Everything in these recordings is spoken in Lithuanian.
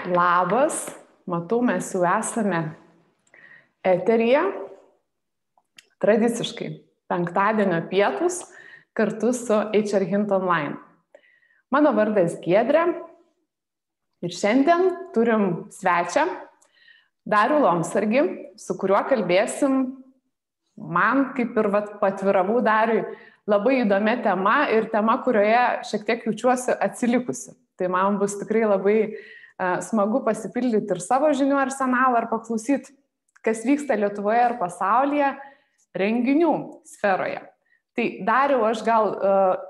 Labas, matau, mes jau esame eteryje, tradiciškai penktadienio pietus kartu su HR Hint Online. Mano vardas Giedrė ir šiandien turim svečią Darių Lomsargį, su kuriuo kalbėsim, man kaip ir patviravau Dariui, labai įdomi tema ir tema, kurioje šiek tiek jaučiuosi atsilikusi. Tai man bus tikrai labai smagu pasipildyti ir savo žinių arsenalą ir paklausyti, kas vyksta Lietuvoje ir pasaulyje renginių sferoje. Tai Dariau, aš gal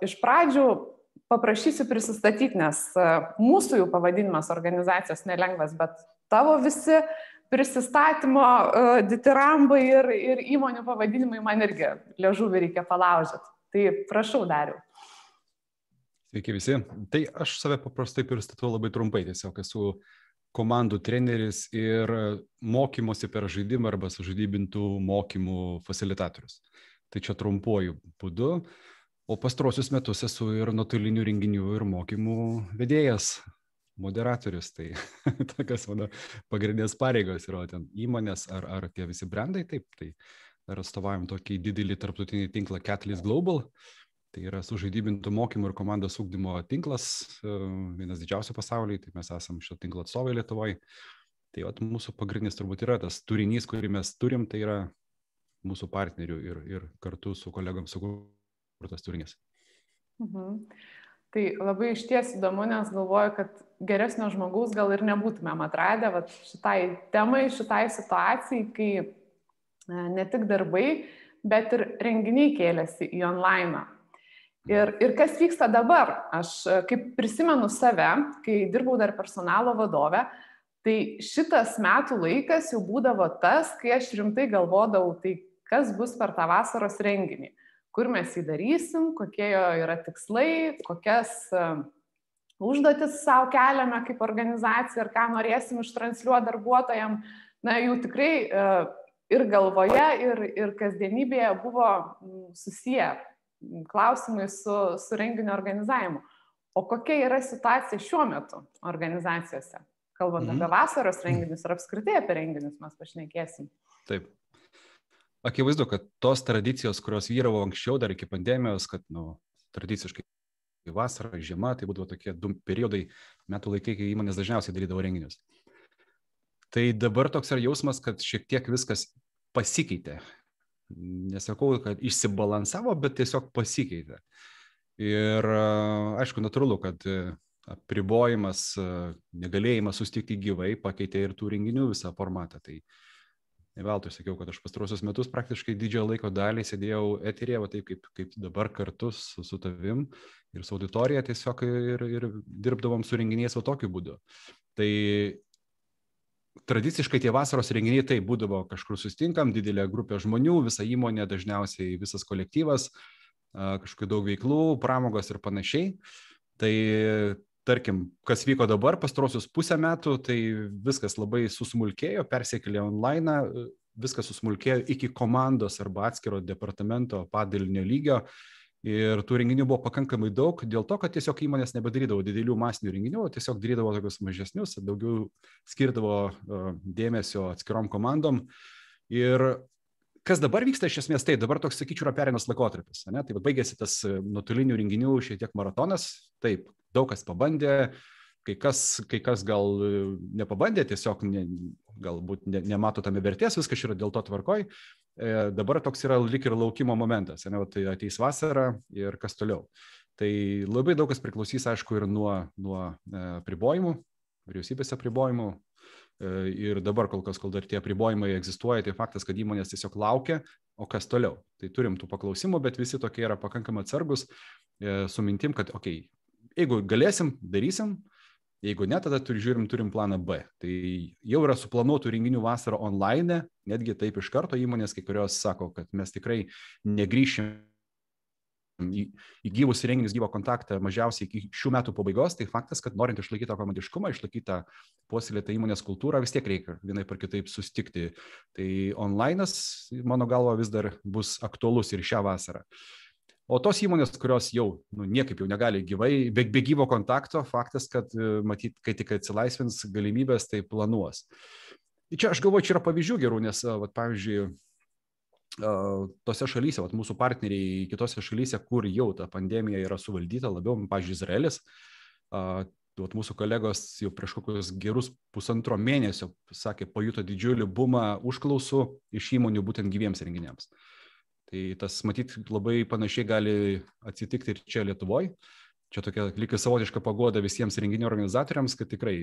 iš pradžių paprašysiu prisistatyti, nes mūsų jau pavadinimas organizacijos nelengvas, bet tavo visi prisistatymo ditirambai ir įmonių pavadinimai man irgi liežuvį reikia palaužyti. Tai prašau, Dariau. Sveiki visi. Tai aš save paprastai pristatau labai trumpai. Tiesiog esu komandų treneris ir mokymosi per žaidimą arba sužaidybintų mokymų fasilitatorius. Tai čia trumpuoju būdu. O pastrosius metus esu ir nuotolinių renginių ir mokymų vedėjas, moderatorius. Tai tokios mano pagrindinės pareigos yra ten įmonės ar tie visi brandai. Taip, tai dar atstovaujam tokį didelį tarptautinį tinklą Catalyst Global. Tai yra sužaidybintų mokymų ir komandos ugdymo tinklas, vienas didžiausių pasaulyje, tai mes esame šio tinklo atstovai Lietuvoje. Tai mūsų pagrindinis turbūt yra tas turinys, kurį mes turim, tai yra mūsų partnerių ir kartu su kolegom sukurtas turinys. Tai labai išties įdomu, nes galvoju, kad geresnio žmogaus gal ir nebūtumėm atradę šitai temai, šitai situacijai, kai ne tik darbai, bet ir renginiai kėlėsi į online. Ir kas vyksta dabar? Aš kaip prisimenu save, kai dirbau dar personalo vadove, tai šitas metų laikas jau būdavo tas, kai aš rimtai galvodavau, tai kas bus per tą vasaros renginį, kur mes jį darysim, kokie jo yra tikslai, kokias užduotis savo keliame kaip organizacija ir ką norėsim ištransliuoti darbuotojams. Na, jų tikrai ir galvoje, ir kasdienybėje buvo susiję klausimai su renginio organizavimu. O kokia yra situacija šiuo metu organizacijose? Kalbant apie vasaros renginius ir apskritai apie renginius mes pašnekėsim. Taip. Akivaizdu, kad tos tradicijos, kurios vyravo anksčiau dar iki pandemijos, kad tradiciškai vasara, žiema, tai būdavo tokie du periodai, metų laikai, kai įmonės dažniausiai darydavo renginius. Tai dabar toks yra jausmas, kad šiek tiek viskas pasikeitė. Nesakau, kad išsibalansavo, bet tiesiog pasikeitė. Ir aišku, natūralu, kad apribojimas, negalėjimas susitikti gyvai pakeitė ir tų renginių visą formatą. Tai ne veltui sakiau, kad aš pastarosius metus praktiškai didžiąją laiko dalį sėdėjau eteryje, taip kaip dabar kartu su tavim ir su auditorija tiesiog ir dirbdavom su renginiais tokiu būdu. Tai tradiciškai tie vasaros renginiai tai būdavo kažkur susitinkam, didelė grupė žmonių, visa įmonė, dažniausiai visas kolektyvas, kažkokių daug veiklų, pramogos ir panašiai. Tai tarkim, kas vyko dabar pastarosius pusę metų, tai viskas labai susmulkėjo, persikėlė online, viskas susmulkėjo iki komandos arba atskiro departamento padalinio lygio. Ir tų renginių buvo pakankamai daug, dėl to, kad tiesiog įmonės nebedarydavo didelių masinių renginių, tiesiog darydavo tokius mažesnius, daugiau skirdavo dėmesio atskirom komandom. Ir kas dabar vyksta iš esmės, tai dabar toks, sakyčiau, yra pereinus laikotarpis. Tai baigėsi tas nuotolinių renginių šiek tiek maratonas, taip, daug kas pabandė, kai kas gal nepabandė, tiesiog galbūt nemato tame vertės, viskas yra dėl to tvarkoj. Dabar toks yra lyg ir laukimo momentas, tai ateis vasara ir kas toliau. Tai labai daug kas priklausys, aišku, ir nuo apribojimų, vyriausybės apribojimų. Ir dabar kol dar tie apribojimai egzistuoja, tai faktas, kad įmonės tiesiog laukia, o kas toliau. Tai turim tų paklausimų, bet visi tokie yra pakankamai atsargus su mintim, kad jeigu galėsim, darysim. Jeigu ne, tada turim planą B. Tai jau yra suplanuotų renginių vasarą online, netgi taip iš karto įmonės, kai kurios sako, kad mes tikrai negrįšim į gyvus renginius, gyvą kontaktą mažiausiai iki šių metų pabaigos. Tai faktas, kad norint išlaikyti tą komandiškumą, išlaikyti tą puoselėtą įmonės kultūrą, vis tiek reikia vienaip ar kitaip susitikti. Tai online'as, mano galva, vis dar bus aktualus ir šią vasarą. O tos įmonės, kurios jau niekaip jau negali gyvai, be gyvo kontakto, faktas, kad matyt, kai tik atsilaisvins galimybės, tai planuos. Čia aš galvoju, čia yra pavyzdžių gerų, nes, pavyzdžiui, tose šalyse, mūsų partneriai kitose šalyse, kur jau ta pandemija yra suvaldyta labiau, pavyzdžiui, Izraelis, mūsų kolegos jau prieš kokius gerus 1,5 mėnesio, sakė, pajuto didžiulį bumą užklausų iš įmonių būtent gyviems renginiams. Tai tas, matyt, labai panašiai gali atsitikti ir čia Lietuvoje. Čia tokia lyg savotiška paguoda visiems renginių organizatoriams, kad tikrai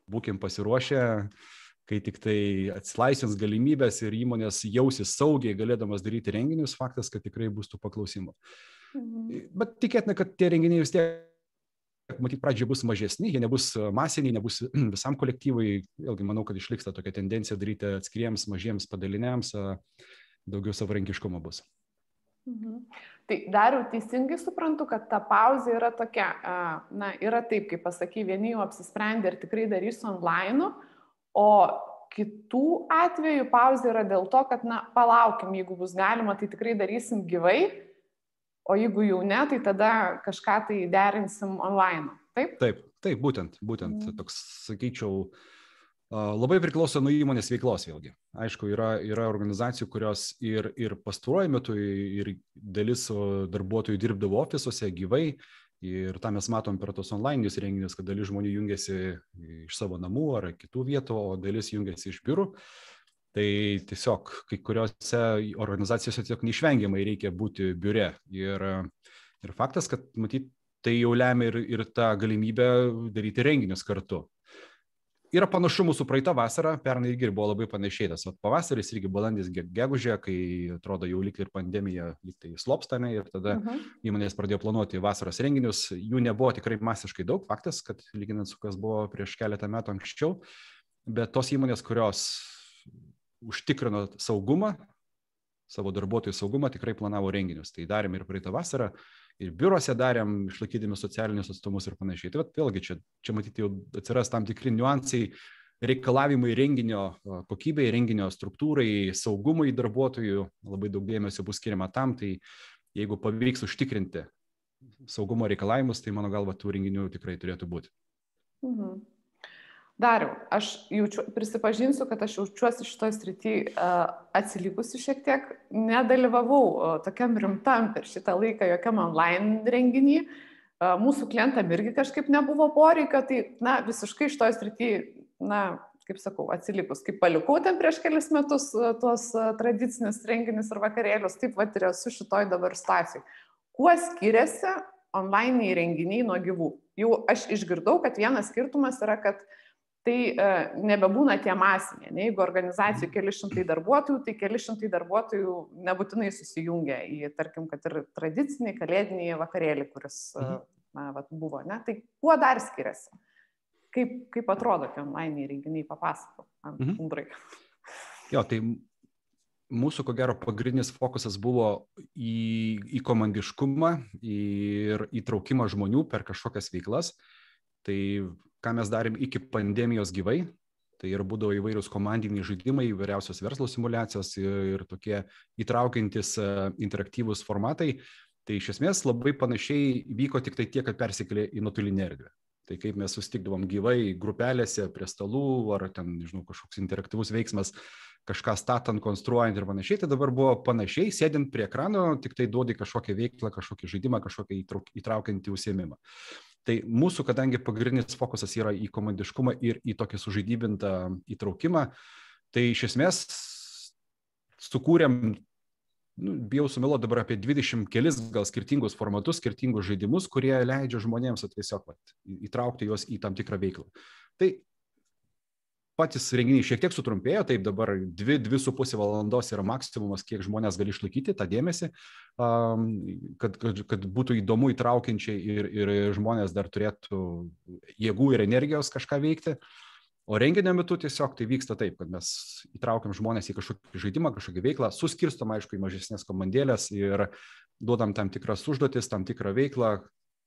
būkim pasiruošę, kai tik tai atsilaisvins galimybės ir įmonės jausis saugiai galėdamas daryti renginius, faktas, kad tikrai bus tų paklausimų. Bet tikėtina, kad tie renginiai vis tiek, matyt, pradžioje bus mažesni, jie nebus masiniai, nebus visam kolektyvui. Vėlgi, manau, kad išliks ta tokia tendencija daryti atskiriems mažiems padaliniams, daugiau savarankiškumo bus. Tai Dariau, teisingai suprantu, kad ta pauzė yra tokia, yra taip, kaip pasakai, vieni jau apsisprendė ir tikrai darys online, o kitų atvejų pauzė yra dėl to, kad, palaukim, jeigu bus galima, tai tikrai darysim gyvai, o jeigu jau ne, tai tada kažką tai derinsim online, taip? Taip, būtent toks, sakyčiau, labai priklauso nuo įmonės veiklos vėlgi. Aišku, yra organizacijų, kurios ir pastaruoju metu ir dalis darbuotojų dirbdavo ofisuose gyvai, ir tą mes matom per tos onlininius renginius, kad dalis žmonių jungiasi iš savo namų ar kitų vietų, o dalis jungiasi iš biurų. Tai tiesiog kai kuriuose organizacijose tiesiog neišvengiamai reikia būti biure. Ir faktas, kad matyt, tai jau lemia ir tą galimybę daryti renginius kartu. Yra panašumų su praeitą vasarą, pernai irgi buvo labai panašiai, tas pavasaris irgi balandis gegužė, kai atrodo jau lyg ir pandemija lyg tai slopsta, ir tada įmonės pradėjo planuoti vasaros renginius, jų nebuvo tikrai masiškai daug, faktas, kad lyginant su kas buvo prieš keletą metų anksčiau, bet tos įmonės, kurios užtikrino saugumą, savo darbuotojų saugumą, tikrai planavo renginius, tai darėm ir praeitą vasarą, ir biurose darėm, išlaikydami socialinius atstumus ir panašiai. Tai vėlgi čia matyti jau atsiras tam tikri niuansai, reikalavimai renginio kokybei, renginio struktūrai, saugumui darbuotojų, labai daug dėmesio bus skiriama tam, tai jeigu pavyks užtikrinti saugumo reikalavimus, tai mano galva tų renginių tikrai turėtų būti. Dariau, aš prisipažinsiu, kad aš jaučiuosi šitoj srity atsilikusi šiek tiek, nedalyvavau tokiam rimtam per šitą laiką jokiam online renginį, mūsų klientam irgi kažkaip nebuvo poreikio, tai visiškai šitoj srity, kaip sakau, atsilikus, kaip palikau ten prieš kelis metus tuos tradicinius renginius ir vakarėlius, taip vat ir esu šitoj dabar situacijai. Kuo skiriasi online renginiai nuo gyvų? Jau aš išgirdau, kad vienas skirtumas yra, kad tai nebebūna tie masiniai. Jeigu organizacijų keli šimtai darbuotojų, tai keli šimtai darbuotojų nebūtinai susijungia į, tarkim, kad ir tradicinį kalėdinį vakarėlį, kuris buvo. Tai kuo dar skiriasi? Kaip atrodo tie online renginiai, papasakok, Andrai. Jo, tai mūsų, ko gero, pagrindinis fokusas buvo į komandiškumą ir įtraukimą žmonių per kažkokias veiklas. Tai ką mes darėm iki pandemijos gyvai, tai ir būdavo įvairius komandiniai žaidimai, įvairiausios verslo simulacijos ir tokie įtraukiantis interaktyvūs formatai. Tai iš esmės labai panašiai vyko tik tai tiek, kad persikėlė į nuotolinę erdvę. Tai kaip mes susitikdavom gyvai grupelėse prie stalų, ar ten, nežinau, kažkoks interaktyvus veiksmas, kažką statant, konstruojant ir panašiai, tai dabar buvo panašiai, sėdint prie ekrano, tik tai duodi kažkokią veiklą, kažkokį žaidimą, kažkokią įtraukiantį užsiėmimą. Tai mūsų, kadangi pagrindinis fokusas yra į komandiškumą ir į tokį sužaidybintą įtraukimą, tai iš esmės sukūrėm, bijau sumeluoti dabar apie 20 kelis gal skirtingus formatus, skirtingus žaidimus, kurie leidžia žmonėms tiesiog įtraukti juos į tam tikrą veiklą. Tai patys renginiai šiek tiek sutrumpėjo, taip dabar 2–2,5 valandos yra maksimumas, kiek žmonės gali išlaikyti tą dėmesį, kad būtų įdomu įtraukiančiai ir žmonės dar turėtų jėgų ir energijos kažką veikti. O renginio metu tiesiog tai vyksta taip, kad mes įtraukiam žmonės į kažkokį žaidimą, kažkokią veiklą, suskirstom, aišku, į mažesnės komandėlės ir duodam tam tikras užduotis, tam tikrą veiklą.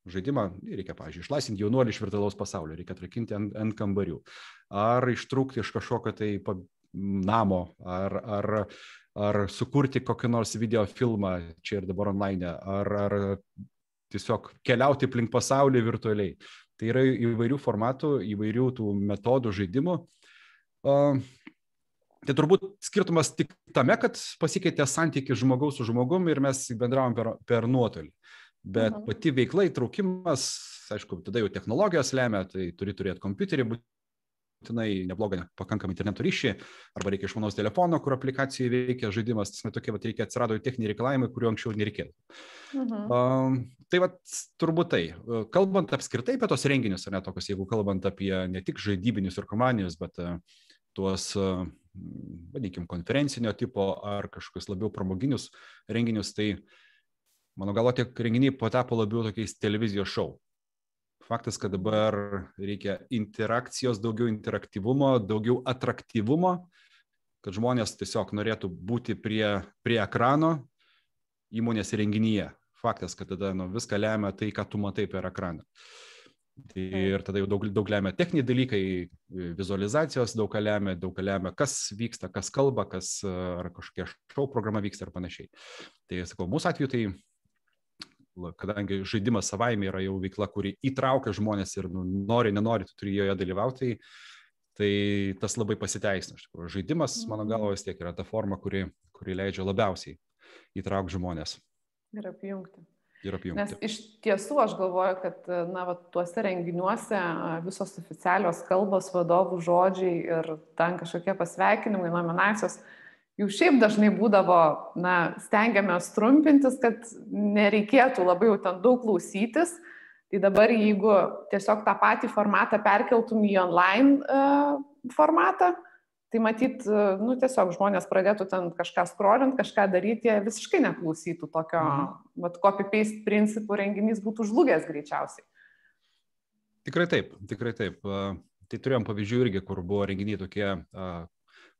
Žaidimą reikia, pavyzdžiui, išlaisvinti jaunuolį iš virtualaus pasaulio, reikia atrakinti ant kambarių, ar ištrūkti iš kažkokio tai namo, ar ar sukurti kokį nors video filmą čia ir dabar online, ar tiesiog keliauti aplink pasaulį virtualiai. Tai yra įvairių formatų, įvairių tų metodų žaidimų. Tai turbūt skirtumas tik tame, kad pasikeitė santykis žmogaus su žmogum ir mes bendravom per nuotolį. Bet pati veikla, įtraukimas, aišku, tada jau technologijos lemia, tai turi turėti kompiuterį, būtinai neblogą pakankamą interneto ryšį, arba reikia išmanaus telefono, kur aplikacijai veikia žaidimas, tokie reikia atsirado techniniai reikalavimai, kuriuo anksčiau nereikėjo. Tai turbūt tai. Kalbant apskritai apie tos renginius, ar ne tokius, jeigu kalbant apie ne tik žaidybinius ir komandinius, bet tuos, vadinkim, konferencinio tipo ar kažkokius labiau pramoginius renginius, tai mano galvo, tie renginiai patapo labiau tokiais televizijos šou. Faktas, kad dabar reikia interakcijos, daugiau interaktyvumo, daugiau atraktyvumo, kad žmonės tiesiog norėtų būti prie ekrano įmonės renginyje. Faktas, kad tada viską lemia tai, ką tu matai per ekraną. Ir tada jau daug lemia techniniai dalykai, vizualizacijos daug ką lemia, kas vyksta, kas kalba, ar kažkokia šou programa vyksta ir panašiai. Tai sakau, mūsų atveju tai, kadangi žaidimas savaime yra jau veikla, kuri įtraukia žmonės ir nori, nenori, tu turi joje dalyvauti, tai tas labai pasiteisina. Žaidimas, mano galva, vis tiek yra ta forma, kuri leidžia labiausiai įtraukti žmonės. Ir apjungti. Nes iš tiesų aš galvoju, kad tuose renginiuose visos oficialios kalbos, vadovų žodžiai ir ten kažkokie pasveikinimai, nominacijos, jau šiaip dažnai būdavo, stengiamės trumpintis, kad nereikėtų labai jau ten daug klausytis. Tai dabar, jeigu tiesiog tą patį formatą perkeltum į online formatą, tai matyt, tiesiog žmonės pradėtų ten kažką scrollint, kažką daryti, jie visiškai neklausytų tokio, copy-paste principų renginys būtų žlugęs greičiausiai. Tikrai taip. Tai turėjom pavyzdžių irgi, kur buvo renginiai tokie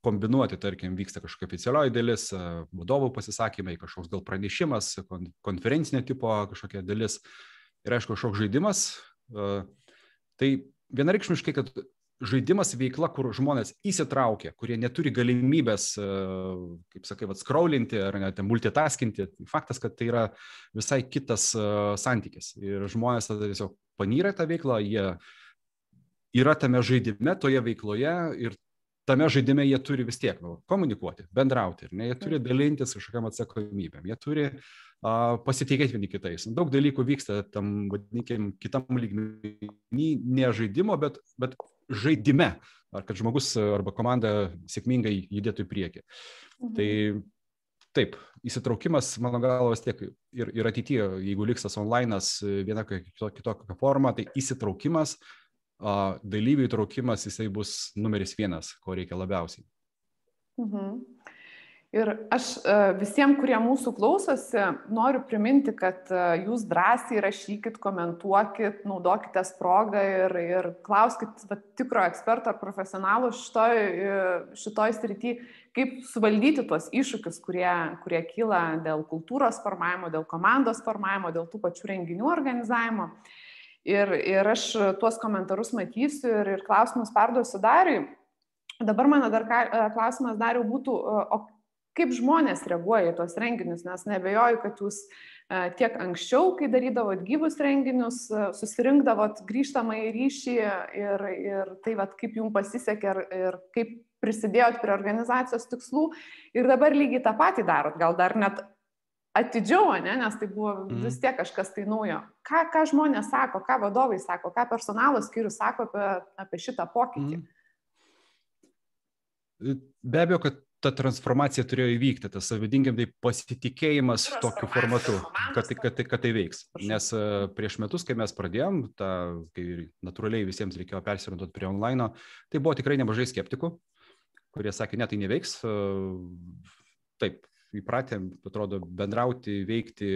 kombinuoti, tarkim, vyksta kažkokia oficialioji dalis, vadovų pasisakymai, kažkoks gal pranešimas, konferencinio tipo kažkokia dalis ir aišku, kažkoks žaidimas. Tai vienareikšmiškai, kad žaidimas veikla, kur žmonės įsitraukia, kurie neturi galimybės, kaip sakai, scrollinti ar net multitaskinti. Faktas, kad tai yra visai kitas santykis ir žmonės tada tiesiog panyra tą veiklą, jie yra tame žaidime, toje veikloje ir tame žaidime jie turi vis tiek komunikuoti, bendrauti, jie turi dalintis kažkokiam atsakomybėm, jie turi pasitikėti vieni kitais. Daug dalykų vyksta tam, vadinkim, kitam lygmenį, ne žaidimo, bet žaidime, ar kad žmogus arba komanda sėkmingai judėtų į priekį. Tai taip, įsitraukimas, mano galva, vis tiek ir ateityje, jeigu liks tas online'as vienokia kitokia forma, tai įsitraukimas, dalyvių įtraukimas, jisai bus numeris 1, ko reikia labiausiai. Ir aš visiems, kurie mūsų klausosi, noriu priminti, kad jūs drąsiai rašykit, komentuokit, naudokitės progą ir klauskit tikro eksperto ar profesionalo šitoj srity, kaip suvaldyti tuos iššūkius, kurie kyla dėl kultūros formavimo, dėl komandos formavimo, dėl tų pačių renginių organizavimo. Ir aš tuos komentarus matysiu ir klausimus perduosiu Dariui. Dabar mano dar klausimas Dariui būtų, o kaip žmonės reaguoja į tuos renginius, nes neabejoju, kad jūs tiek anksčiau, kai darydavot gyvus renginius, susirinkdavot grįžtamąjį ryšį ir tai kaip jums pasisekė ir kaip prisidėjot prie organizacijos tikslų ir dabar lygiai tą patį darot, gal dar net atidžiau, nes tai buvo vis tiek kažkas tai naujo. Ką žmonės sako, ką vadovai sako, ką personalo skyrius sako apie šitą pokytį? Be abejo, kad ta transformacija turėjo įvykti, tas vadinkim tai pasitikėjimas tokiu formatu, kad tai veiks. Nes prieš metus, kai mes pradėjom, kai natūraliai visiems reikėjo persiorientuoti prie online, tai buvo tikrai nemažai skeptikų, kurie sakė, ne, tai neveiks. Taip, įpratę, atrodo, bendrauti, veikti,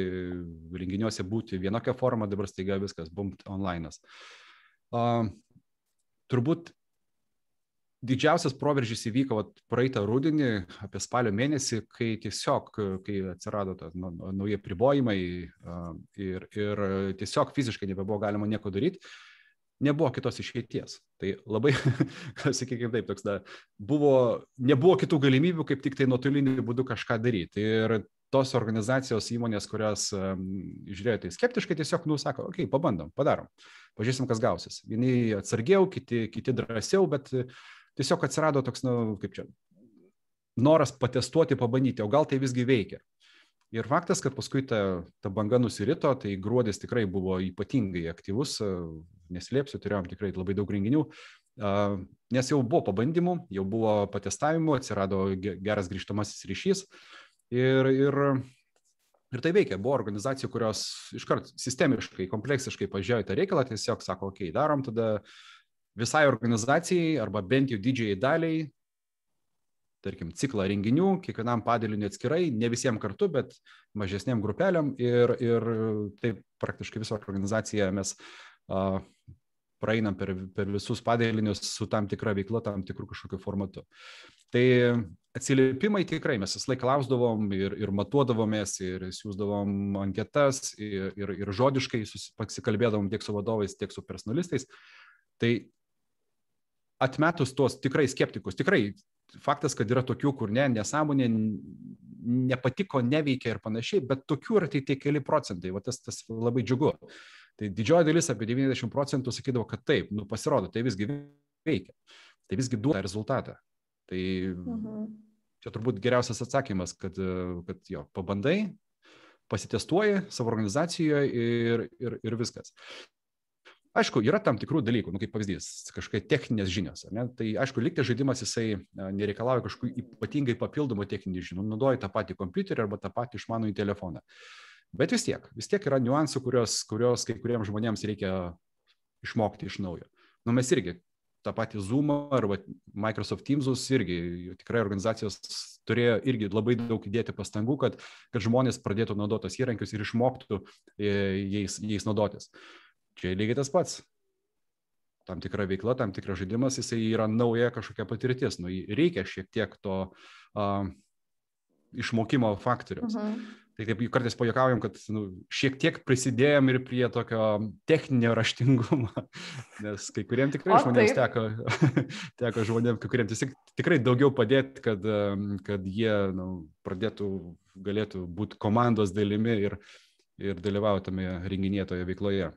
renginiuose būti vienokia forma, dabar staiga viskas, bumt online'as. Turbūt didžiausias proveržis įvyko praeitą rudenį, apie spalio mėnesį, kai atsirado nauji apribojimai ir tiesiog fiziškai nebebuvo galima nieko daryti. nebuvo kitos išeities. Tai labai, sakykime taip, toks, nebuvo kitų galimybių, kaip tik tai nuotoliniu būdu kažką daryti. Ir tos organizacijos įmonės, kurios žiūrėjo tai skeptiškai, tiesiog, sako, okei, pabandom, padarom, pažiūrėsim, kas gausis. Vieni atsargiau, kiti drąsiau, bet tiesiog atsirado toks, kaip čia, noras patestuoti, pabandyti, o gal tai visgi veikia. Ir faktas, kad paskui ta banga nusirito, tai gruodis tikrai buvo ypatingai aktyvus, neslėpsiu, turėjom tikrai labai daug renginių, nes jau buvo pabandymų, jau buvo patestavimų, atsirado geras grįžtamasis ryšys ir tai veikia. Buvo organizacijų, kurios iškart sistemiškai, kompleksiškai pažiūrėjo tą reikalą, tiesiog sako, okei, darom tada visai organizacijai arba bent jau didžiai daliai, tarkim, ciklą renginių, kiekvienam padaliniui atskirai, ne visiems kartu, bet mažesniam grupeliam ir taip praktiškai visą organizaciją mes praeinam per visus padalinius su tam tikra veikla, tam tikrų kažkokiu formatu. Tai atsiliepimai tikrai mes visą laiką klausdavom ir matuodavomės, ir siūsdavom anketas, ir žodiškai pasikalbėdavom tiek su vadovais, tiek su personalistais. Tai atmetus tuos tikrai skeptikus, tikrai faktas, kad yra tokių, kur nesąmonė, nepatiko, neveikia ir panašiai, bet tokių yra tai keli procentai, va tas labai džiugu. Tai didžioji dalis, apie 90% sakydavo, kad taip, pasirodo, tai visgi veikia, tai visgi duoda rezultatą. Tai čia turbūt geriausias atsakymas, kad jo, pabandai, pasitestuoji savo organizacijoje ir viskas. Aišku, yra tam tikrų dalykų, kaip pavyzdys, kažkokie techninės žinios. Ne? Tai aišku, likti žaidimas jisai nereikalauja kažkokių ypatingai papildomų techninių žinių. Naudoji tą patį kompiuterį arba tą patį išmanųjį telefoną. Bet vis tiek yra niuansų, kurios kai kuriems žmonėms reikia išmokti iš naujo. Mes irgi tą patį Zoom arba Microsoft Teamsus irgi tikrai organizacijos turėjo irgi labai daug įdėti pastangų, kad žmonės pradėtų naudotos įrankius ir išmoktų jais naudotis. Čia lygiai tas pats. Tam tikra veikla, tam tikras žaidimas, jisai yra nauja kažkokia patirtis. Reikia šiek tiek to išmokimo faktoriaus. Tai taip kartais pajuokaujam, kad šiek tiek prisidėjom ir prie tokio techninio raštingumo, nes kai kuriems tikrai žmonėms teko žmonėms, kai kuriems tikrai daugiau padėti, kad jie galėtų būti komandos dalimi ir dalyvautame renginėtoje veikloje.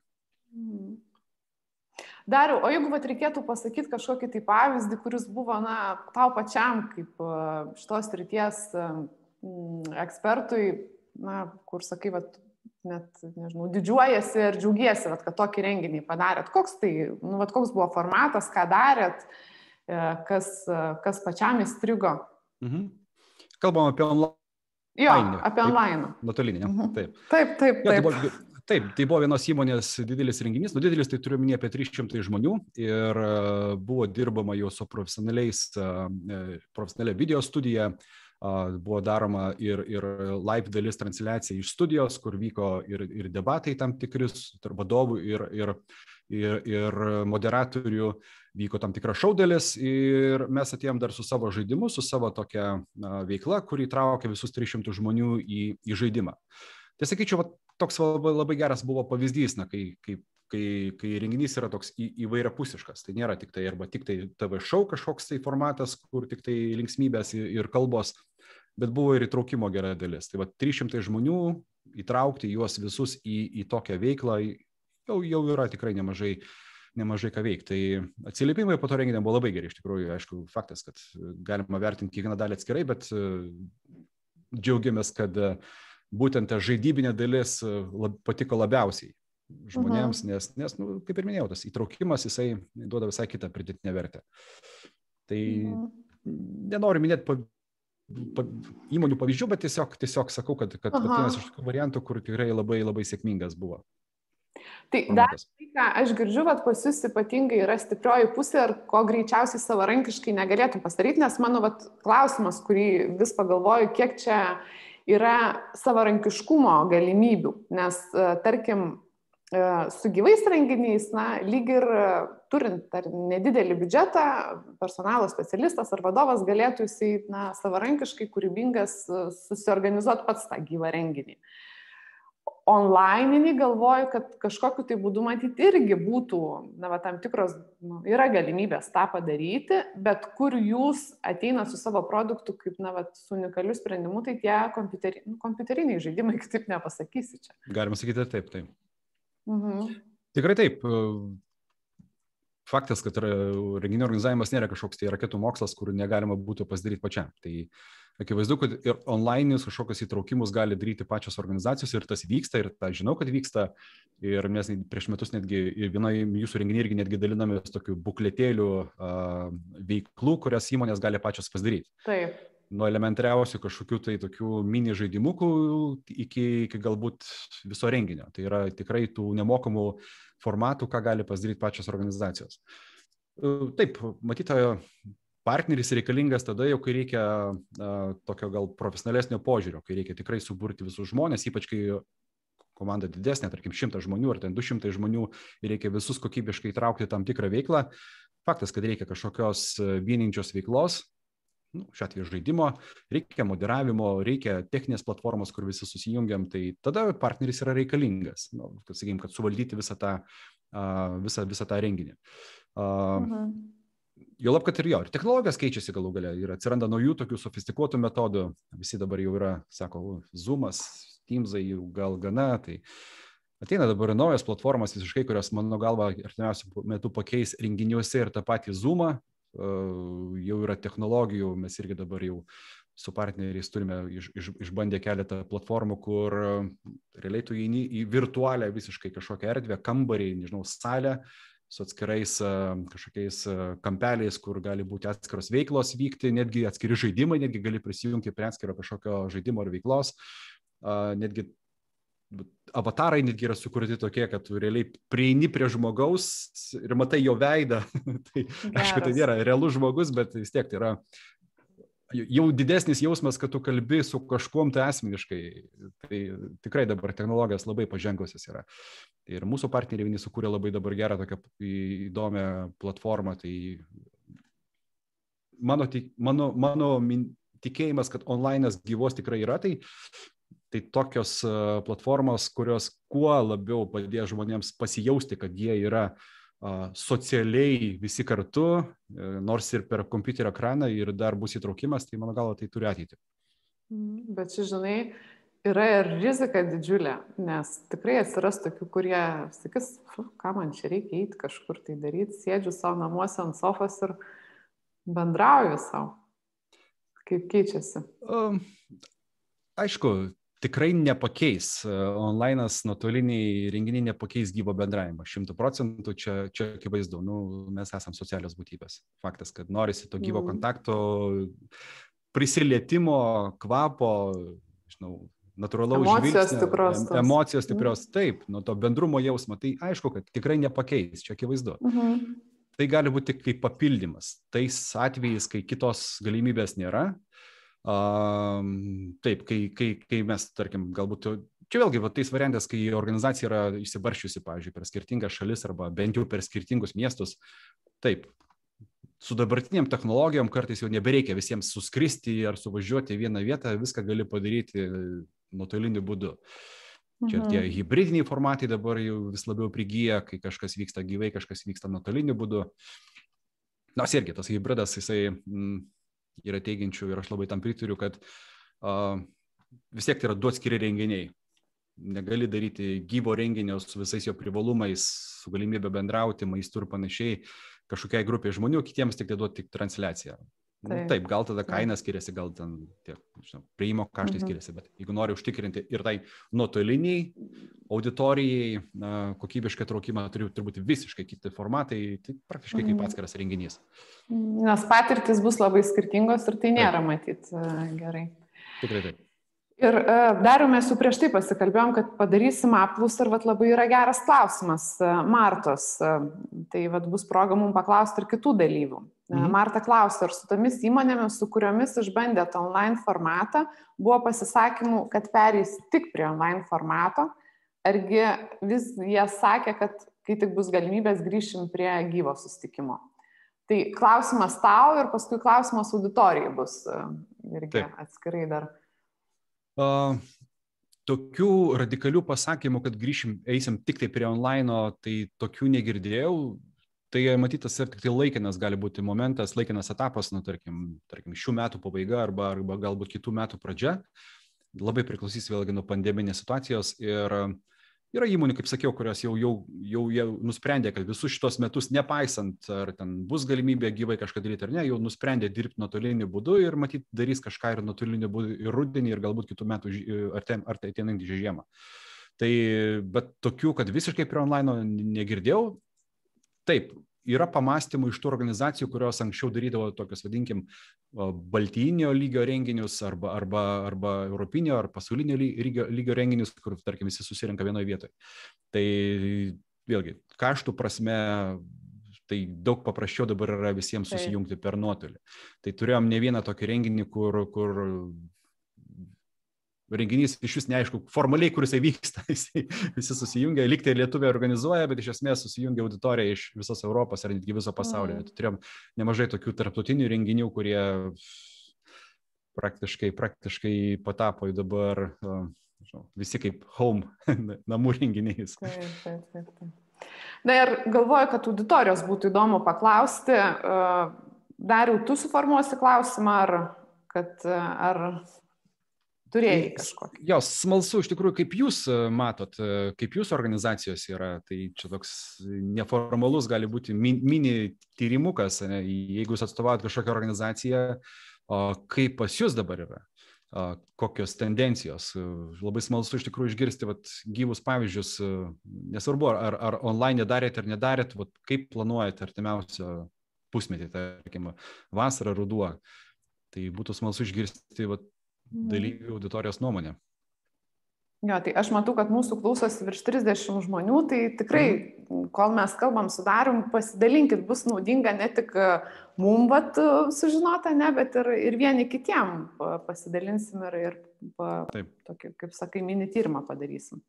Dariau, o jeigu reikėtų pasakyti kažkokį tai pavyzdį, kuris buvo tau pačiam kaip šitos srities ekspertui, kur sakai, net, nežinau, didžiuojasi ir džiaugiesi, kad tokį renginį padarėt. Koks tai, koks buvo formatas, ką darėt, kas pačiam įstrigo? Kalbam apie online. Jo, apie online. Nuotolinį, taip. Taip. Taip, tai buvo vienos įmonės didelis renginys, didelis tai turiu minėti apie 300 žmonių ir buvo dirbama jau su profesionalia video studija, buvo daroma ir live dalis transliacija iš studijos, kur vyko ir debatai tam tikris tarp vadovų ir moderatorių, vyko tam tikra šou dalis ir mes atėjom dar su savo žaidimu, su savo tokia veikla, kuri įtraukė visus 300 žmonių į žaidimą. Tai sakyčiau, toks labai geras buvo pavyzdys, kai renginys yra toks įvairiapusiškas. Tai nėra tik tai TV šou kažkoks tai formatas, kur tik tai linksmybės ir kalbos, bet buvo ir įtraukimo gera dalis. Tai 300 žmonių, įtraukti juos visus į tokią veiklą, jau yra tikrai nemažai ką veikti. Tai atsiliepimai po to renginio buvo labai geri, iš tikrųjų, aišku, faktas, kad galima vertinti kiekvieną dalį atskirai, bet džiaugiamės, kad būtent ta žaidybinė dalis patiko labiausiai žmonėms, nes kaip ir minėjau, tas įtraukimas, jisai duoda visai kitą pridėtinę vertę. Tai nenoriu minėti įmonių pavyzdžių, bet tiesiog sakau, kad vienas iš tokių variantų, kur tikrai labai, labai sėkmingas buvo. Tai dar tai, ką aš girdžiu, pas jūs ypatingai yra stiprioji pusė ir ko greičiausiai savarankiškai negalėtum pasidaryti, nes mano klausimas, kurį vis pagalvoju, kiek čia yra savarankiškumo galimybių, nes tarkim su gyvais renginiais, lyg ir turint nedidelį biudžetą, personalo specialistas ar vadovas galėtų jisai savarankiškai kūrybingas susiorganizuoti pats tą gyvą renginį. onlininį galvoju, kad kažkokiu tai būdu matyti irgi būtų, tam tikros, yra galimybės tą padaryti, bet kur jūs ateina su savo produktu, kaip, su unikaliu sprendimu, tai tie kompiuteriniai žaidimai, kitaip nepasakysi čia. Galima sakyti taip. Mhm. Tikrai taip. Faktas, kad renginio organizavimas nėra kažkoks tai raketų mokslas, kur negalima būtų pasidaryti pačiam. Tai akivaizdu, kad ir online kažkokius įtraukimus gali daryti pačios organizacijos ir tas vyksta, ir tą žinau, kad vyksta. Ir mes prieš metus netgi vienoje jūsų renginį irgi netgi dalinamės tokių bukletėlių veiklų, kurias įmonės gali pačios pasidaryti. Taip. Nuo elementariausių kažkokių tai tokių mini žaidimukų iki galbūt viso renginio. Tai yra tikrai tų nemokamų formatų, ką gali pasidaryti pačios organizacijos. Taip, matytojo partneris reikalingas tada jau, kai reikia tokio gal profesionalesnio požiūrio, kai reikia tikrai suburti visus žmonės, ypač kai komanda didesnė, tarkim 100 žmonių ar ten 200 žmonių ir reikia visus kokybiškai įtraukti tam tikrą veiklą. Faktas, kad reikia kažkokios vieninčios veiklos, šiuo atveju žaidimo, reikia moderavimo, reikia techninės platformos, kur visi susijungiam, tai tada partneris yra reikalingas, kad suvaldyti visą tą renginį. Jau lab, kad ir technologijos keičiasi galų gale ir atsiranda naujų tokių sofistikuotų metodų, visi dabar jau yra, sako, Zoomas, Teamsai jau gal gana, tai ateina dabar naujos platformos visiškai, kurios, mano galva, artimiausiu metu pakeis renginiuose ir tą patį Zoomą. Jau yra technologijų, mes irgi dabar jau su partneriais turime išbandę keletą platformų, kur realiai tu įeini į virtualią visiškai kažkokią erdvę, kambarį, nežinau, salę su atskirais kažkokiais kampeliais, kur gali būti atskiros veiklos vykti, netgi atskiri žaidimai, netgi gali prisijungti prie atskiro kažkokio žaidimo ar veiklos, netgi avatarai netgi yra sukurti tokie, kad tu realiai prieini prie žmogaus ir matai jo veidą. Tai, aišku, tai nėra realus žmogus, bet vis tiek tai yra jau didesnis jausmas, kad tu kalbi su kažkuom tai asmeniškai. Tai tikrai dabar technologijos labai pažengusios yra. Ir mūsų partneriai vieni sukūrė labai dabar gerą tokią įdomią platformą. Tai mano tikėjimas, kad online'as gyvos tikrai yra, tai tokios platformos, kurios kuo labiau padėjo žmonėms pasijausti, kad jie yra socialiai visi kartu, nors ir per kompiuterio ekraną ir dar bus įtraukimas, tai mano galva tai turi ateitį. Bet žinai, yra ir rizika didžiulė, nes tikrai atsiras tokių, kurie sakys, ką man čia reikia eiti kažkur tai daryti, sėdžiu savo namuose ant sofos ir bendrauju savo. Kaip keičiasi? Aišku, tikrai nepakeis. Online'as, nuotoliniai renginiai nepakeis gyvo bendravimo. 100% čia akivaizdu. Mes esam socialios būtybės. Faktas, kad norisi to gyvo kontakto, prisilietimo, kvapo, natūralaus žvilgsnio, emocijos stiprios. Taip, nuo to bendrumo jausmo. Tai aišku, kad tikrai nepakeis. Čia akivaizdu. Tai gali būti kaip papildymas. Tais atvejais, kai kitos galimybės nėra. Taip, kai mes, tarkim, galbūt, čia vėlgi tais variantas, kai organizacija yra išsibarščiusi, pavyzdžiui, per skirtingas šalis arba bent jau per skirtingus miestus, taip, su dabartiniam technologijom kartais jau nebereikia visiems suskristi ar suvažiuoti į vieną vietą, viską gali padaryti nuotoliniu būdu. Čia tie hibridiniai formatai dabar jau vis labiau prigyja, kai kažkas vyksta gyvai, kažkas vyksta nuotoliniu būdu. Nors irgi tas hibridas, jisai yra teigiančių ir aš labai tam pritariu, kad vis tiek tai yra du atskiri renginiai. Negali daryti gyvo renginio su visais jo privalumais, su galimybė bendrauti, maistu ir panašiai, kažkokiai grupiai žmonių, kitiems tik duoti tik transliaciją. Taip, gal tada kaina skiriasi, gal ten prieimo kaštai skiriasi, bet jeigu nori užtikrinti ir tai nuotoliniai auditorijai kokybišką traukimą, turi būti visiškai kiti formatai, tai praktiškai kaip atskiras renginys. Nes patirtis bus labai skirtingos ir tai nėra matyti gerai. Tikrai taip. Ir dar mes jau prieš tai pasikalbėjom, kad padarysim apklausą ir labai yra geras klausimas Martos. Tai bus proga mums paklausti ir kitų dalyvių. Marta klausia, ar su tomis įmonėmis, su kuriomis išbandėte online formatą, buvo pasisakymų, kad pereis tik prie online formato, argi vis jie sakė, kad kai tik bus galimybės grįšim prie gyvo susitikimo. Tai klausimas tau ir paskui klausimas auditorijai bus irgi atskirai dar. tokių radikalių pasakymų, kad eisim tik tai prie online, tai tokių negirdėjau. Tai matytas ir tik tai laikinas gali būti momentas, laikinas etapas, tarkim šių metų pabaiga arba galbūt kitų metų pradžia. Labai priklausys vėlgi nuo pandeminės situacijos ir yra įmonių, kaip sakiau, kurios jau nusprendė, kad visus šitos metus, nepaisant, ar ten bus galimybė gyvai kažką daryti ar ne, jau nusprendė dirbti nuotoliniu būdu ir matyt darys kažką ir nuotoliniu būdu ir rudenį, ir galbūt kitų metų ar tai ateinantį žiemą. Tai, bet tokių, kad visiškai prie online negirdėjau. Taip, yra pamastymų iš tų organizacijų, kurios anksčiau darydavo tokius, vadinkim, baltijinio lygio renginius arba europinio ar pasaulinio lygio renginius, kur, tarkim, visi susirenka vienoje vietoje. Tai vėlgi, kaštų prasme, tai daug paprasčiau dabar yra visiems susijungti per nuotolį. Tai turėjom ne vieną tokį renginį, kur renginys iš vis neaišku formaliai, kur jisai vyksta. Visi susijungia, lyg tai lietuviai organizuoja, bet iš esmės susijungia auditorija iš visos Europos ar netgi viso pasaulio. Turėjom nemažai tokių tarptautinių renginių, kurie praktiškai patapo į dabar visi kaip home, namų renginiais. Taip. Na ir galvoju, kad auditorijos būtų įdomu paklausti. Dariau, tu suformuosi klausimą, ar turėjai kažkokį? Jos, smalsu iš tikrųjų, kaip jūs matot, kaip jūsų organizacijos yra, tai čia toks neformalus gali būti mini tyrimukas, ne? Jeigu jūs atstovaujat kažkokią organizaciją, kaip pas jūs dabar yra, kokios tendencijos. Labai smalsu iš tikrųjų išgirsti gyvus pavyzdžius, nesvarbu, ar online darėt ar nedarėt, kaip planuojate artimiausią pusmetį, tarkim, vasarą, ruduo. Tai būtų smalsu išgirsti dalyvių auditorijos nuomonę. Jo, tai aš matau, kad mūsų klausosi virš 30 žmonių, tai tikrai, kol mes kalbam su Darium, pasidalinkit, bus naudinga ne tik mum sužinota, ne, bet ir vieni kitiem pasidalinsim ir tokį, kaip sakai, mini tyrimą padarysim.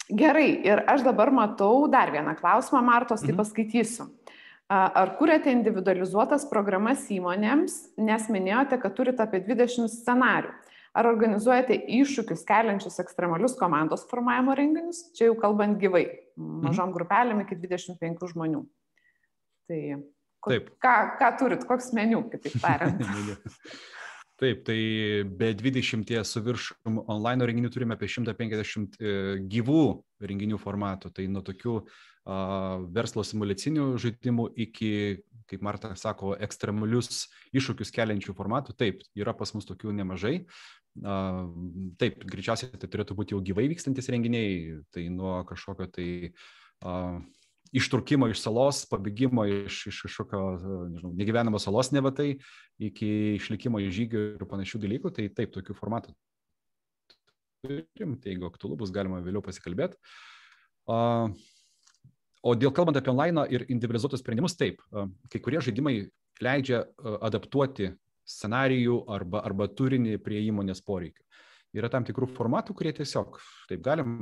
Gerai, ir aš dabar matau dar vieną klausimą, Martos, tai paskaitysiu. Ar kuriate individualizuotas programas įmonėms, nes minėjote, kad turite apie 20 scenarių? Ar organizuojate iššūkius keliančius ekstremalius komandos formavimo renginius? Čia jau kalbant gyvai, mažom grupelėm iki 25 žmonių. Tai ką turit, koks meniu, kitaip tariant? Taip, tai be 20 su viršum online renginių turime apie 150 gyvų renginių formatų. Tai nuo tokių verslo simuliacinių žaidimų iki, kaip Marta sako, ekstremalius iššūkius keliančių formatų. Taip, yra pas mus tokių nemažai. Taip, greičiausiai tai turėtų būti jau gyvai vykstantis renginiai. Tai nuo kažkokio tai ištrūkimo iš salos, pabėgimo iš kažkokio, nežinau, negyvenamos salos nevatai, iki išlikimo iš žygių ir panašių dalykų. Tai taip, tokių formatų turim. Tai jeigu aktualu, bus galima vėliau pasikalbėti. O dėl kalbant apie online ir individualizuotus sprendimus, taip, kai kurie žaidimai leidžia adaptuoti scenarijų arba turinį prie įmonės poreikių. Yra tam tikrų formatų, kurie tiesiog, taip galim,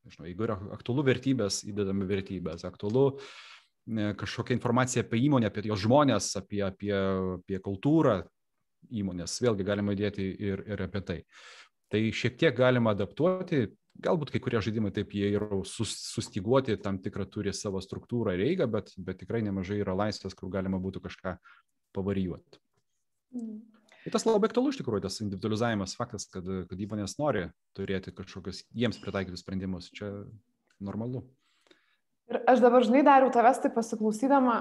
nežinau, jeigu yra aktualu vertybės, įdedame vertybės, aktualu kažkokia informacija apie įmonę, apie jos žmonės, apie kultūrą įmonės, vėlgi galima įdėti ir apie tai. Tai šiek tiek galima adaptuoti. Galbūt kai kurie žaidimai taip jie yra sustiguoti, tam tikrą turi savo struktūrą ir eigą, bet tikrai nemažai yra laisvės, kur galima būtų kažką pavarijuoti. Ir tas labai aktualu iš tikrųjų, tas individualizavimas, faktas, kad įmonės nori turėti kažkokius jiems pritaikytus sprendimus. Čia normalu. Ir aš dabar, žinai, Dariau, tavęs tai pasiklausydama,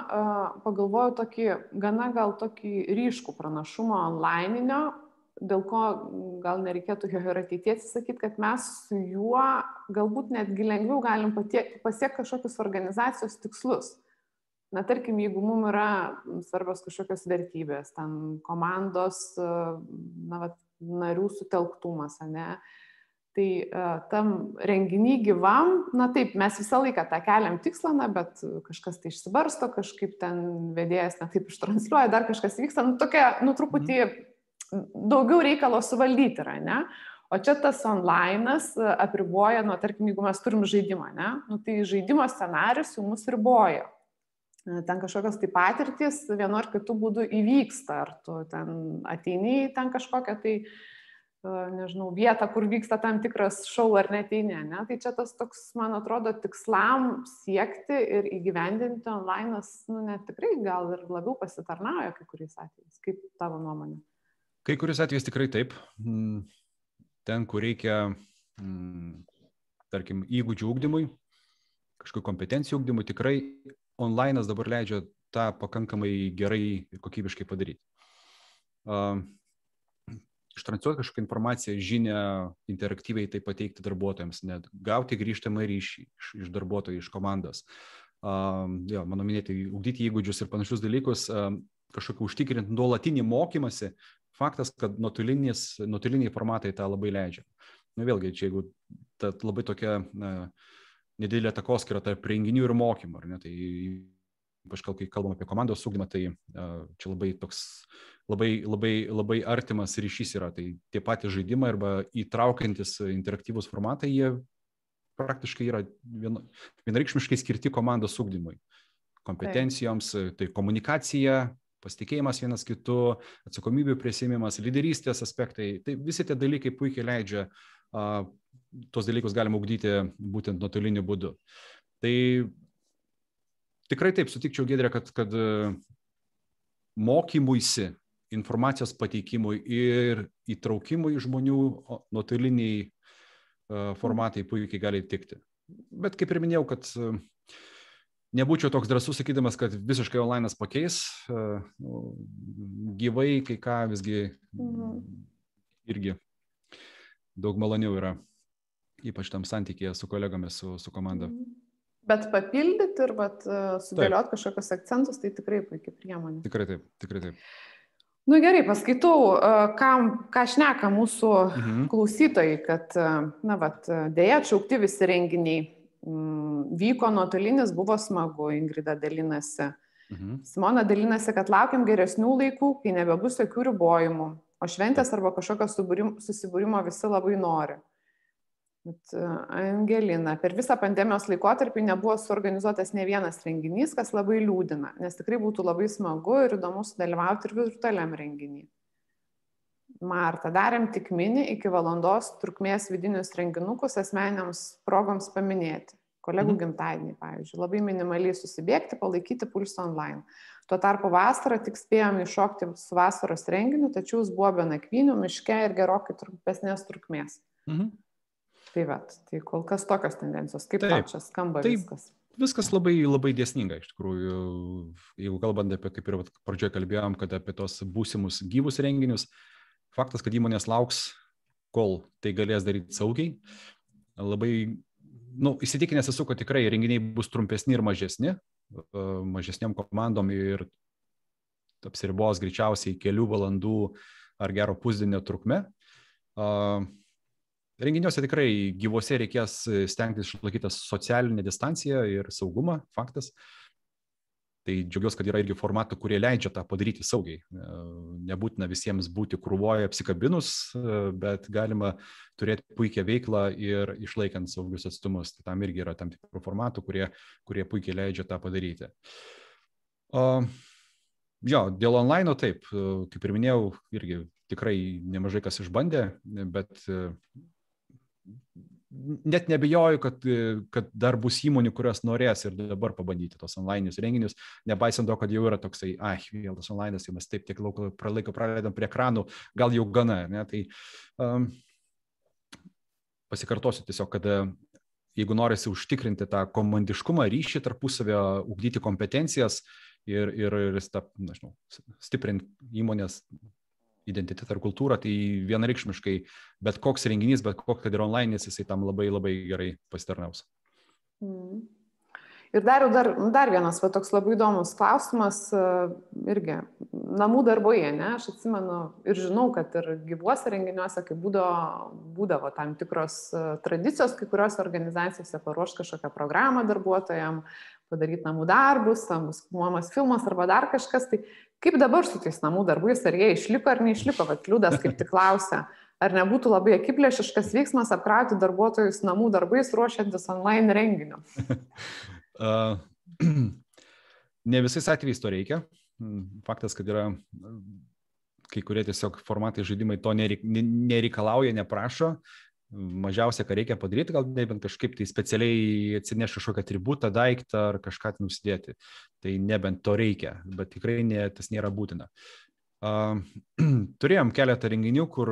pagalvojau gana gal tokį ryškų pranašumą onlininio, dėl ko gal nereikėtų jo ir ateityje atsisakyti, kad mes su juo galbūt netgi lengviau galim pasiekti kažkokius organizacijos tikslus. Na, tarkim, jeigu mums yra svarbios kažkokios vertybės, ten komandos, narių sutelktumas, ne, tai tam renginy gyvam, na taip, mes visą laiką tą keliam tikslą, bet kažkas tai išsibarsto, kažkaip ten vedėjas taip ištransliuoja, dar kažkas vyksta, tokia, truputį daugiau reikalo suvaldyti yra, ne? O čia tas online'as apriboja, tarkim, jeigu mes turim žaidimą, ne? Tai žaidimo scenarius jau mus riboja. Ten kažkokios tai patirtys vienu ar kitu būdu įvyksta, ar tu ten ateini ten kažkokią tai nežinau, vietą, kur vyksta tam tikras šou ar neteini, ne? Tai čia tas toks, man atrodo, tikslam siekti ir įgyvendinti online'as, net tikrai gal ir labiau pasitarnauja kai kuriais atvejais. Kaip tavo nuomonė? Kai kuriais atvejais tikrai taip. Ten, kur reikia, tarkim, įgūdžių ugdymui, kažkokių kompetencijų ugdymui, tikrai online'as dabar leidžia tą pakankamai gerai ir kokybiškai padaryti. Ištransliuoti kažkokią informaciją, žinią, interaktyviai tai pateikti darbuotojams, net gauti grįžtamą ryšį iš darbuotojų, iš komandos. Mano minėti, ugdyti įgūdžius ir panašius dalykus, kažkokį užtikrinti nuolatinį mokymąsi, faktas, kad nuotoliniai formatai tą labai leidžia. Vėlgi, čia jeigu labai tokia nedidelė takoskyra tarp renginių ir mokymų, ar ne, tai ypač kai kalbam apie komandos ugdymą, tai čia labai toks labai artimas ryšys yra. Tai tie patys žaidimai arba įtraukiantis interaktyvus formatai, jie praktiškai yra vienareikšmiškai skirti komandos ugdymui. Kompetencijoms, tai komunikacija, pasitikėjimas vienas kitu, atsakomybių prisiėmimas, lyderystės aspektai. Tai visi tie dalykai puikiai leidžia, tos dalykus galima ugdyti būtent nuotoliniu būdu. Tai tikrai taip sutikčiau, Giedrė, kad mokymuisi, informacijos pateikimui ir įtraukimui žmonių nuotoliniai formatai puikiai gali tikti. Bet kaip ir minėjau, kad nebūčiau toks drąsus sakydamas, kad visiškai online'as pakeis. Gyvai kai ką visgi irgi daug maloniau yra, ypač tam santykėje su kolegomis, su komanda. Bet papildyti ir sudėlioti kažkokius akcentus, tai tikrai puikiai priemonė. Tikrai taip. Nu gerai, paskaitau, ką šneka mūsų klausytojai, kad, dėja, atšaukti visi renginiai. Vyko nuotolinis, buvo smagu, Ingrida dalinasi. Simona dalinasi, kad laukiam geresnių laikų, kai nebebus jokių ribojimų, o šventės arba kažkokio susibūrimo visi labai nori. Bet Angelina, per visą pandemijos laikotarpį nebuvo suorganizuotas ne vienas renginys, kas labai liūdina, nes tikrai būtų labai smagu ir įdomu sudalyvauti ir virtualiam renginį. Marta, darėm tik mini iki valandos trukmės vidinius renginukus asmeniniams progoms paminėti. Kolegų gimtadienį, pavyzdžiui, labai minimaliai susibėgti, palaikyti pulsą online. Tuo tarpu vasarą tik spėjom iššokti su vasaros renginiu, tačiau jis buvo be nakvynių, miške ir gerokai trumpesnės trukmės. Tai kol kas tokios tendencijos. Kaip tau čia skamba viskas? Viskas labai, labai dėsninga, iš tikrųjų. Jeigu kalbant apie, kaip ir pradžioje kalbėjom, kad apie tos būsimus gyvus renginius, faktas, kad įmonės lauks, kol tai galės daryti saugiai. Labai, įsitikinęs esu, kad tikrai renginiai bus trumpesni ir mažesni, mažesniam komandom ir apsiribos greičiausiai kelių valandų ar gero pusdienio trukme. Renginiuose tikrai gyvuose reikės stengtis išlaikyti socialinę distanciją ir saugumą, faktas. Tai džiaugiuosi, kad yra irgi formatų, kurie leidžia tą padaryti saugiai. Nebūtina visiems būti krūvoje apsikabinus, bet galima turėti puikią veiklą ir išlaikant saugius atstumus. Tai tam irgi yra tam tikrų formatų, kurie puikiai leidžia tą padaryti. Dėl online taip, kaip ir minėjau, irgi tikrai nemažai kas išbandė, bet net nebijoju, kad dar bus įmonių, kurios norės ir dabar pabandyti tos online'inius renginius, nepaisant to, kad jau yra toksai, vėl tas online'as, jau mes taip tiek laiko praleidom prie ekranų, gal jau gana, ne? Tai pasikartosiu tiesiog, kad jeigu norisi užtikrinti tą komandiškumą, ryšį tarpusavio, ugdyti kompetencijas ir stiprinti įmonės identitetą ir kultūrą, tai vienareikšmiškai bet koks renginys, bet koks, kad ir online, jisai tam labai labai gerai pasitarnaus. Ir dar vienas toks labai įdomus klausimas, irgi namų darbai, ne? Aš atsimenu ir žinau, kad ir gyvuose renginiuose, kai būdavo tam tikros tradicijos, kai kurios organizacijose paruošti kažkokią programą darbuotojams, padaryti namų darbus, bus filmuojamas filmas arba dar kažkas, tai kaip dabar su tais namų darbais, ar jie išliko ar neišliko, kad Liudas kaip tik klausia, ar nebūtų labai akiplėšiškas veiksmas apkrauti darbuotojus namų darbais ruošiantis online renginiu? Ne visais atvejais to reikia. Faktas, kad yra kai kurie tiesiog formatai žaidimai to nereikalauja, neprašo. Mažiausia, ką reikia padaryti, gal nebent kažkaip tai specialiai atsineš kažkokią atributą, daiktą ar kažką nusidėti. Tai nebent to reikia, bet tikrai tas nėra būtina. Turėjom keletą renginių, kur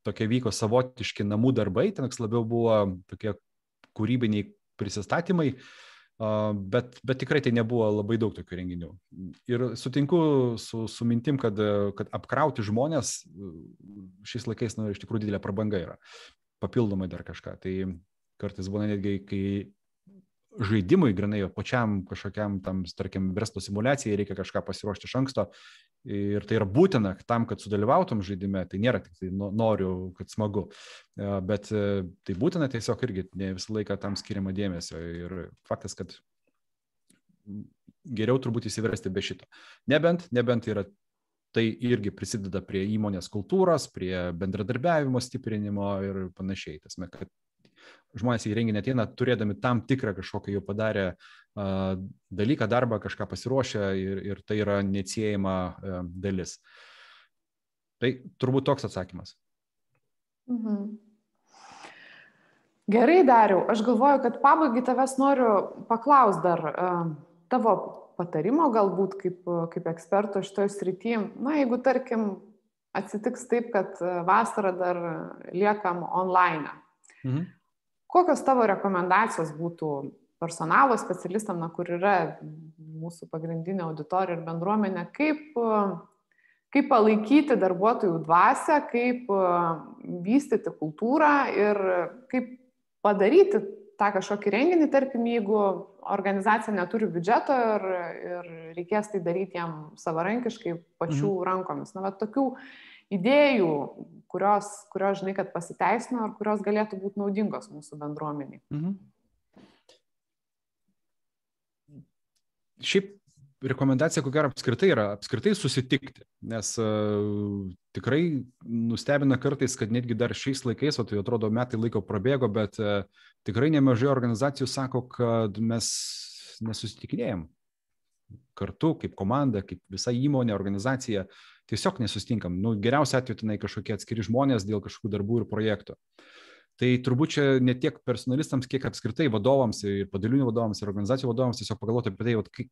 tokie vyko savotiški namų darbai, ten labiau buvo tokie kūrybiniai prisistatymai, bet tikrai tai nebuvo labai daug tokių renginių. Ir sutinku su mintim, kad apkrauti žmonės šiais laikais iš tikrųjų didelė prabanga yra. Papildomai dar kažką. Tai kartais būna netgi, kai žaidimui grinai pačiam kažkokiam tam, tarkim, verslo simulacijai reikia kažką pasiruošti iš anksto ir tai yra būtina tam, kad sudalyvautum žaidime, tai nėra tik tai noriu, kad smagu, bet tai būtina tiesiog irgi ne visą laiką tam skiriama dėmesio ir faktas, kad geriau turbūt įsiversti be šito. Nebent yra tai irgi prisideda prie įmonės kultūros, prie bendradarbiavimo stiprinimo ir panašiai. Tasme, kad žmonės į renginį ateina turėdami tam tikrą kažkokią jau padarę dalyką, darbą, kažką pasiruošę ir tai yra neatsiejama dalis. Tai turbūt toks atsakymas. Gerai, Dariau, aš galvoju, kad pabaigai tavęs noriu paklausti dar tavo patarimo galbūt kaip eksperto šitoje srityje. Na, jeigu, tarkim, atsitiks taip, kad vasarą dar liekam online. Kokios tavo rekomendacijos būtų personalo specialistam, kur yra mūsų pagrindinė auditorija ir bendruomenė, kaip palaikyti darbuotojų dvasią, kaip vystyti kultūrą ir kaip padaryti tą kažkokį renginį, tarkim, jeigu organizacija neturi biudžeto ir reikės tai daryti jam savarankiškai pačių rankomis. Na, tokių idėjų, kurios žinai, kad pasiteisino ar kurios galėtų būti naudingos mūsų bendruomeniai. Šiaip rekomendacija, ko gero, apskritai susitikti, nes tikrai nustebina kartais, kad netgi dar šiais laikais, tai atrodo metai laiko prabėgo, bet tikrai nemažai organizacijų sako, kad mes nesusitikinėjom kartu, kaip komanda, kaip visa įmonė, organizacija, tiesiog nesusitinkam. Geriausia atveju tenai kažkokie atskiri žmonės dėl kažkokių darbų ir projektų. Tai turbūt čia ne tiek personalistams, kiek apskritai vadovams ir padalinių vadovams ir organizacijų vadovams tiesiog pagalvoti apie tai,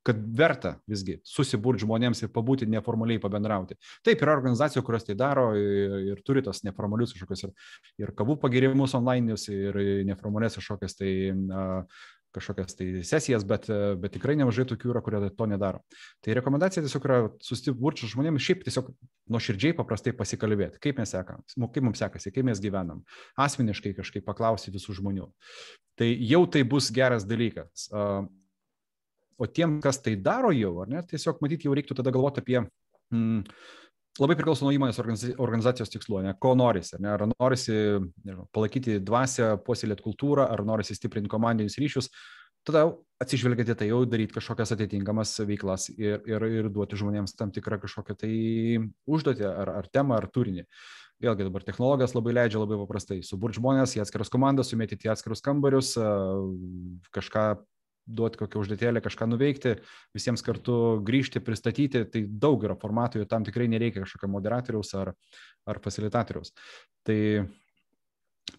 kad verta visgi susiburti žmonėms ir pabūti neformaliai pabendrauti. Taip, yra organizacijų, kurios tai daro ir turi tos neformalius kažkokius ir kavų pagirimus online ir neformalės kažkokias tai sesijas, bet tikrai nemažai tokių yra, kurie to nedaro. Tai rekomendacija tiesiog yra susiburti žmonėms šiaip tiesiog nuoširdžiai paprastai pasikalbėti, kaip mes sekam, kaip mums sekasi, kaip mes gyvenam, asmeniškai kažkaip paklausti visų žmonių. Tai jau tai bus geras dalykas. O tiem, kas tai daro jau, ar ne, tiesiog matyti jau reiktų tada galvoti apie, labai priklauso nuo įmonės organizacijos tikslų, ne, ko norisi, ne, ar norisi palaikyti dvasią, puoselėti kultūrą, ar norisi stiprinti komandinius ryšius, tada atsižvelgiate tai jau daryti kažkokias atitinkamas veiklas ir duoti žmonėms tam tikrą kažkokią tai užduotį, ar temą, ar turinį. Vėlgi dabar technologijos labai leidžia labai paprastai suburti žmonės į atskiras komandas, sumėtyti į atskirus kambarius, kažką duoti kokią užduotėlę, kažką nuveikti, visiems kartu grįžti, pristatyti, tai daug yra formatų, tam tikrai nereikia kažkokio moderatoriaus ar fasilitatoriaus. Tai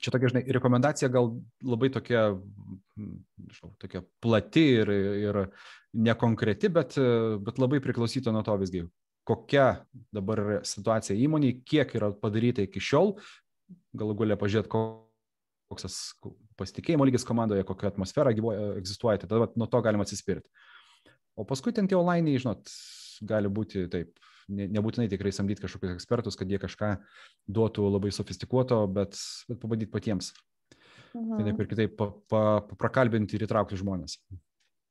čia tokia, žinai, rekomendacija gal labai tokia plati ir nekonkreti, bet labai priklausytų nuo to visgi, kokia dabar yra situacija įmonėje, kiek yra padaryta iki šiol, galų galia pažiūrėti, koks tas pasitikėjimo lygis komandoje, kokia atmosfera egzistuoja, tada nuo to galima atsispirti. O paskui ten tie online, žinot, gali būti taip, nebūtinai tikrai samdyti kažkokius ekspertus, kad jie kažką duotų labai sofistikuoto, bet pabandyti patiems. Taip ir kitaip prakalbinti ir įtraukti žmonės.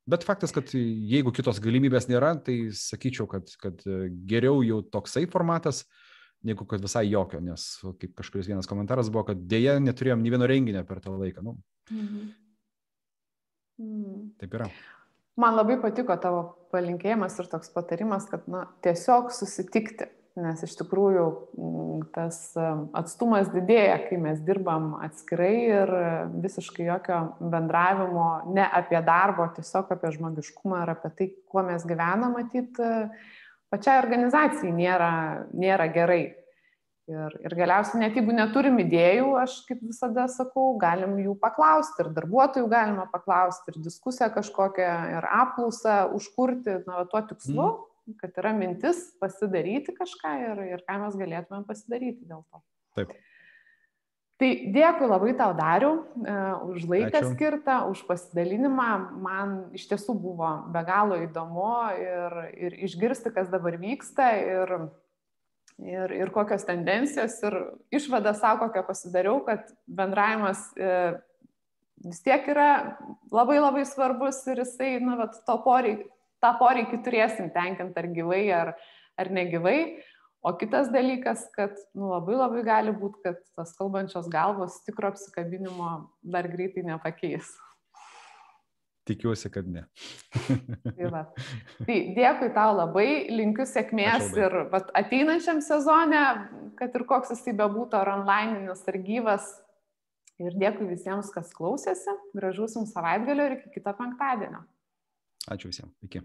Bet faktas, kad jeigu kitos galimybės nėra, tai sakyčiau, kad geriau jau toksai formatas, negu kad visai jokio, nes kaip kažkuris vienas komentaras buvo, kad dėja neturėjom nei vieno renginio per tą laiką. Taip yra. Man labai patiko tavo palinkėjimas ir toks patarimas, kad tiesiog susitikti, nes iš tikrųjų tas atstumas didėja, kai mes dirbam atskirai ir visiškai jokio bendravimo, ne apie darbą, tiesiog apie žmogiškumą ir apie tai, kuo mes gyvenam, matyt, pačiai organizacijai nėra gerai. Ir galiausiai, net jeigu neturim idėjų, aš kaip visada sakau, galim jų paklausti, ir darbuotojų galima paklausti, ir diskusiją kažkokią, ir apklausą užkurti, tuo tikslu, kad yra mintis pasidaryti kažką ir ką mes galėtumėm pasidaryti dėl to. Taip. Tai dėkui labai tau, Dariau, už laiką Ačiū. skirtą, už pasidalinimą. Man iš tiesų buvo be galo įdomu ir išgirsti, kas dabar vyksta ir kokios tendencijos. Ir išvadą savo, kokią pasidariau, kad bendravimas vis tiek yra labai labai svarbus ir jisai, tą poreikį turėsim tenkinti ar gyvai, ar negyvai. O kitas dalykas, kad labai labai gali būti, kad tas kalbančios galvos tikro apsikabinimo dar greitai nepakeis. Tikiuosi, kad ne. Tai dėkui tau labai, linkiu sėkmės ir ateinančiam sezone, kad ir koks jisai bebūtų, ar online'is, ar gyvas. Ir dėkui visiems, kas klausėsi. Gražaus jums savaitgalio ir iki kito penktadienio. Ačiū visiems. Iki.